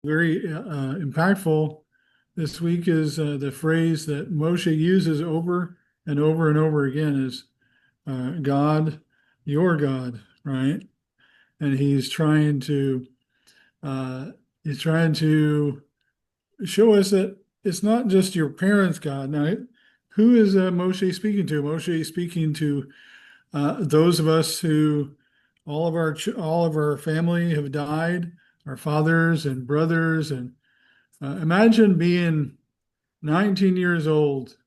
very impactful this week is the phrase that Moshe uses over and over and over again is God, your God, right? And uh, he's trying to show us that it's not just your parents' God. Now, who is Moshe speaking to? Moshe is speaking to those of us who all of our family have died, our fathers and brothers, and imagine being 19 years old,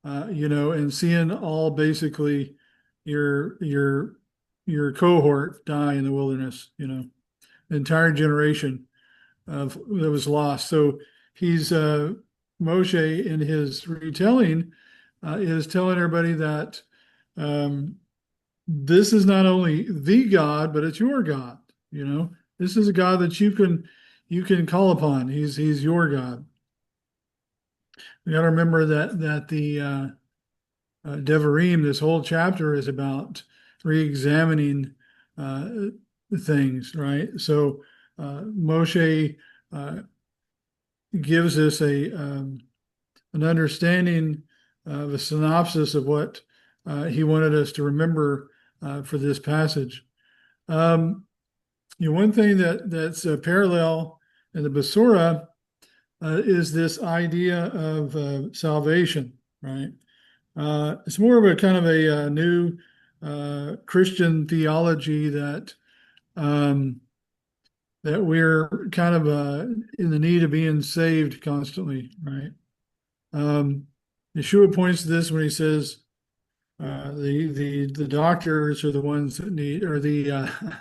and seeing all basically your your your cohort die in the wilderness. The entire generation of that was lost. So he's Moshe in his retelling is telling everybody that um, this is not only the God, but it's your God. This is a God that you can call upon. He's your God. We got to remember that the Devarim, this whole chapter is about reexamining uh, things, right? So Moshe uh, gives us an understanding of a synopsis of what he wanted us to remember for this passage. Um, One thing that's a parallel in the Besorah is this idea of salvation, right? It's more of a kind of a new Christian theology um, that we're kind of in the need of being saved constantly, right? Um, Yeshua points to this when he says the doctors are the ones that need, or the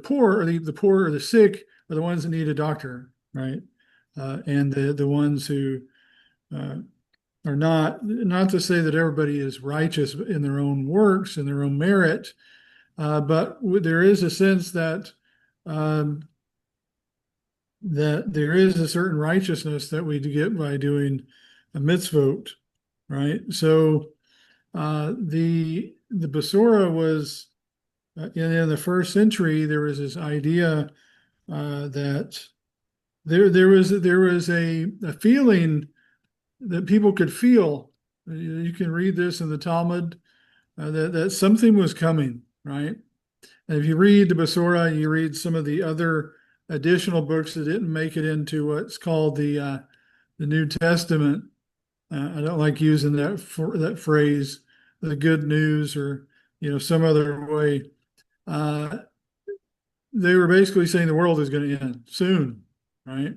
poor, or the poor or the sick are the ones that need a doctor, right? And the ones who uh, are not to say that everybody is righteous in their own works and their own merit, but there is a sense um, that there is a certain righteousness that we get by doing a mitzvot, right? So the Besorah was in the first century. There was this idea that there was a feeling that people could feel. You can read this in the Talmud that something was coming, right? And if you read the Besorah, you read some of the other additional books that didn't make it into what's called the New Testament. I don't like using that phrase, the good news, or some other way. Uh, they were basically saying the world is going to end soon, right?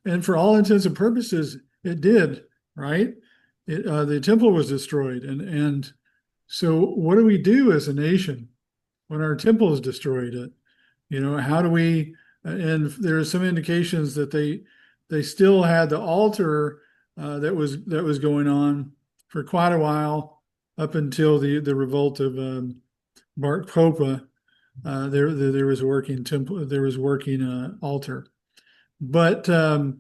And for all intents and purposes, it did, right? The temple was destroyed, and so what do we do as a nation when our temple is destroyed? How do we? And there are some indications that they still had the altar that was going on for quite a while up until the revolt of Bar Kokhba. There was a working temple, there was working altar, but there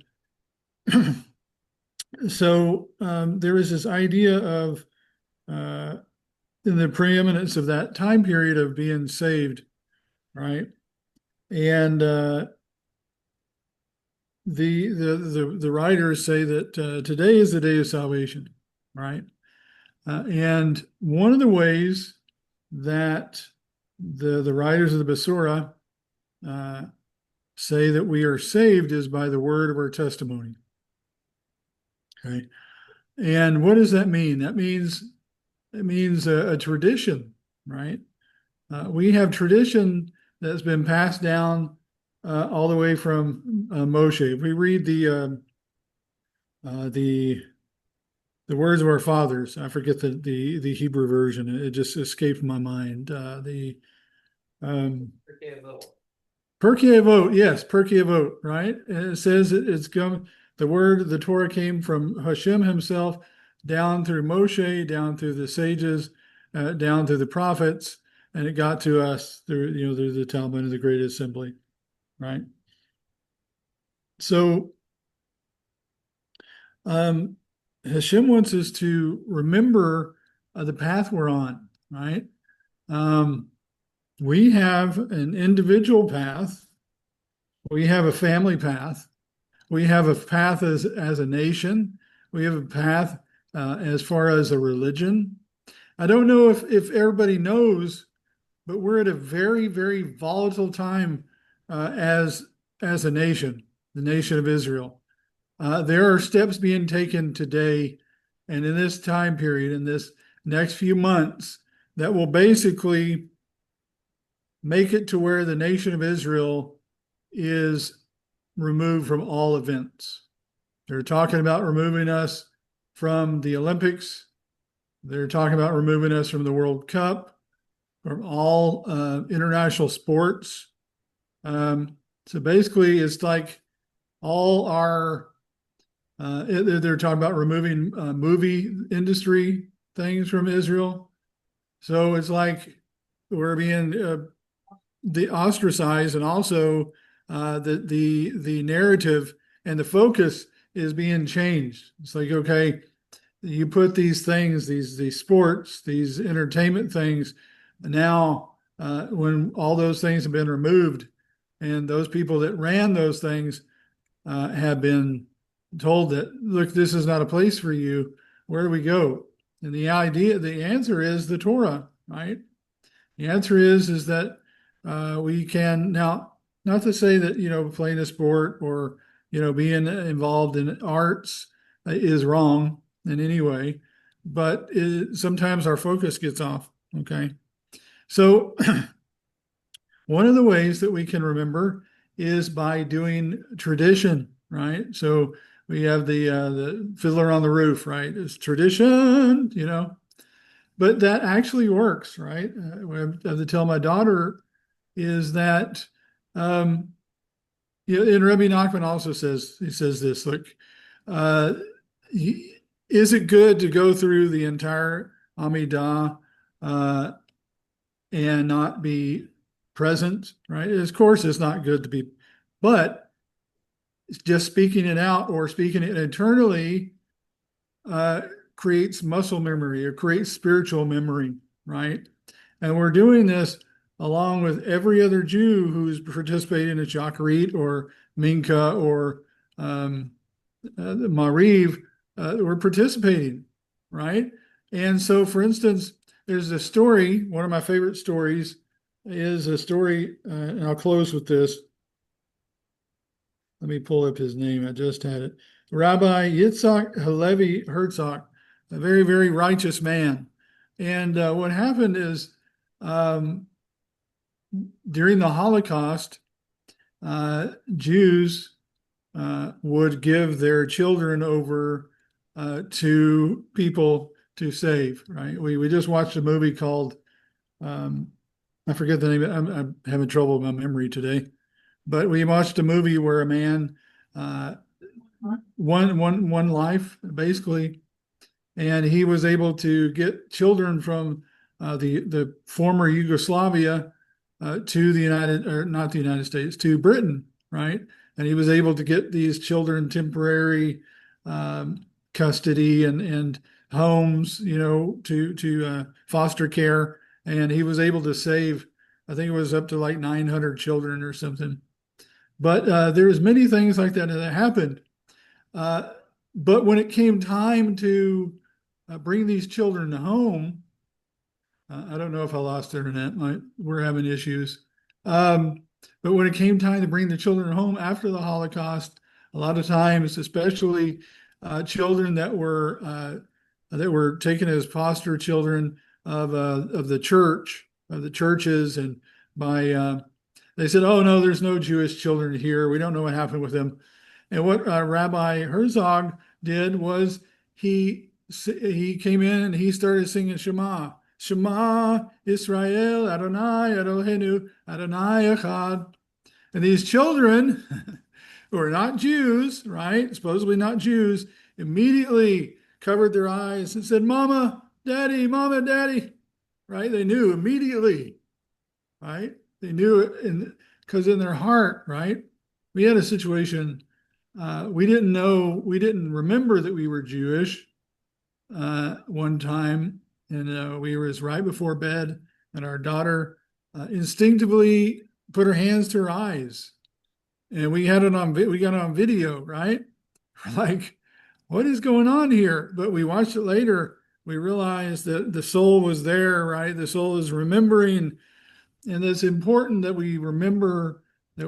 was this idea of uh, in the preeminence of that time period of being saved, right? And the writers say that today is the day of salvation, right? And one of the ways that the writers of the Besorah uh, say that we are saved is by the word of our testimony. Okay, and what does that mean? It means a tradition, right? We have tradition that's been passed down all the way from Moshe. If we read the words of our fathers, I forget the Hebrew version. It just escaped my mind. The Pirkei Avot, yes, Pirkei Avot, right? And it says it's come. The Torah came from Hashem himself down through Moshe, down through the sages, down through the prophets, and it got to us through the Talmud and the Great Assembly, right? So um, Hashem wants us to remember the path we're on, right? Um, we have an individual path We have a family path. We have a path as a nation. We have a path as far as a religion. I don't know if everybody knows, but we're at a very, very volatile time as a nation, the nation of Israel. There are steps being taken today and in this time period, in this next few months, that will basically make it to where the nation of Israel is removed from all events. They're talking about removing us from the Olympics. They're talking about removing us from the World Cup, from all international sports. So basically, it's like all our, they're talking about removing movie industry things from Israel. So it's like we're being ostracized, and also the narrative and the focus is being changed. It's like, okay, you put these things, these sports, these entertainment things, now when all those things have been removed, and those people that ran those things have been told that, look, this is not a place for you. Where do we go? And the answer is the Torah, right? The answer is that we can now, not to say that, playing a sport or, being involved in arts is wrong in any way, but sometimes our focus gets off. Okay. So one of the ways that we can remember is by doing tradition, right? So we have the Fiddler on the Roof, right? It's tradition, but that actually works, right? What I have to tell my daughter is that, and Rabbi Nachman also says, he says this, look, uh, is it good to go through the entire Amidah and not be present, right? Of course, it's not good to be, but just speaking it out or speaking it internally creates muscle memory or creates spiritual memory, right? And we're doing this along with every other Jew who's participating in Shacharit or Mincha or Mariv. We're participating, right? And so, for instance, there's a story, one of my favorite stories is a story, and I'll close with this. Let me pull up his name. I just had it. Rabbi Yitzhak Halevi Herzog, a very, very righteous man. And what happened is during the Holocaust, Jews would give their children over to people to save, right? We just watched a movie called, I forget the name. I'm having trouble with my memory today. But we watched a movie where a man, one life basically, and he was able to get children from the former Yugoslavia to the not the United States, to Britain, right? And he was able to get these children temporary custody and homes, to foster care, and he was able to save, I think it was up to like 900 children or something. But there was many things like that that happened. But when it came time to bring these children home, I don't know if I lost internet. We're having issues. But when it came time to bring the children home after the Holocaust, a lot of times, especially children that were taken as foster children of the church, of the churches, and by they said, "Oh no, there's no Jewish children here. We don't know what happened with them." And what Rabbi Herzog did was he came in and he started singing Shema, Shema Israel, Adonai Eloheinu, Adonai Echad. And these children who are not Jews, right, supposedly not Jews, immediately covered their eyes and said, Mama, Daddy, Mama, Daddy, right? They knew immediately, right? They knew it because in their heart, right? We had a situation, we didn't remember that we were Jewish one time, and we was right before bed, and our daughter instinctively put her hands to her eyes, and we got it on video, right? We're like, what is going on here? But we watched it later. We realized that the soul was there, right? The soul is remembering, and it's important that we remember that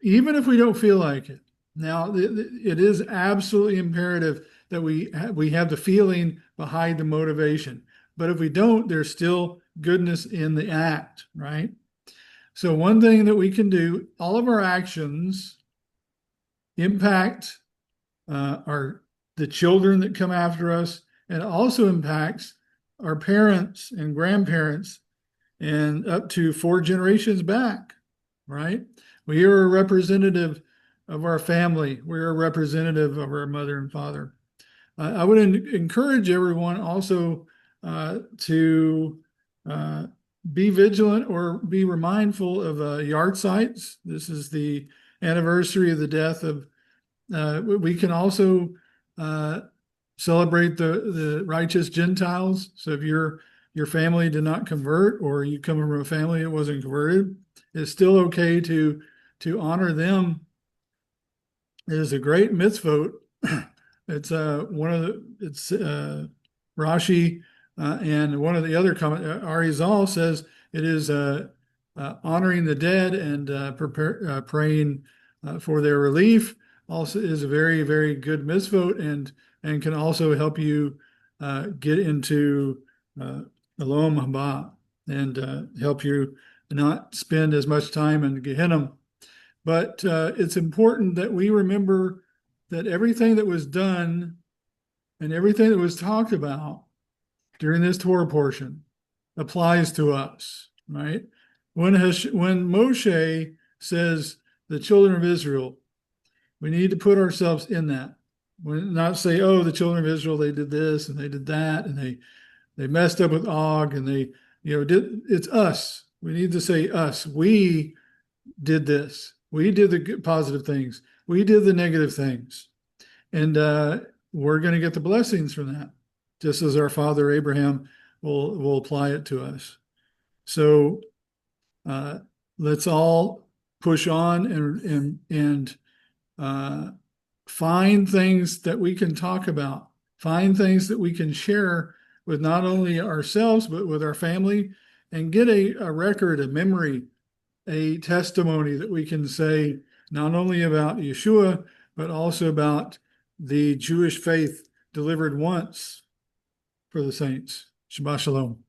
even if we don't feel like it. Now, it is absolutely imperative that we have the feeling behind the motivation. But if we don't, there's still goodness in the act, right? So one thing that we can do, all of our actions impact our the children that come after us, and it also impacts our parents and grandparents and up to 4 generations back, right? We are a representative of our family. We're a representative of our mother and father. I would encourage everyone also to be vigilant or be mindful of yard sites. This is the anniversary of the death of. We can also celebrate the righteous Gentiles. So if your family did not convert, or you come from a family that wasn't converted, it's still okay to honor them. It is a great mitzvah. It's Rashi and one of the other Arizal says it is honoring the dead and praying for their relief. Also is a very, very good mitzvah, and can also help you get into Elohim Haba, and help you not spend as much time in Gehenna. But it's important that we remember that everything that was done and everything that was talked about during this Torah portion applies to us, right? When Moshe says the children of Israel, we need to put ourselves in that. We not say, oh, the children of Israel, they did this and they did that, and they messed up with Og, and it's us. We need to say us. We did this. We did the positive things. We did the negative things. And we're going to get the blessings from that, just as our father Abraham will apply it to us. So let's all push on and find things that we can talk about, find things that we can share with not only ourselves, but with our family, and get a record, a memory, a testimony that we can say not only about Yeshua, but also about the Jewish faith delivered once for the saints. Shabbat Shalom.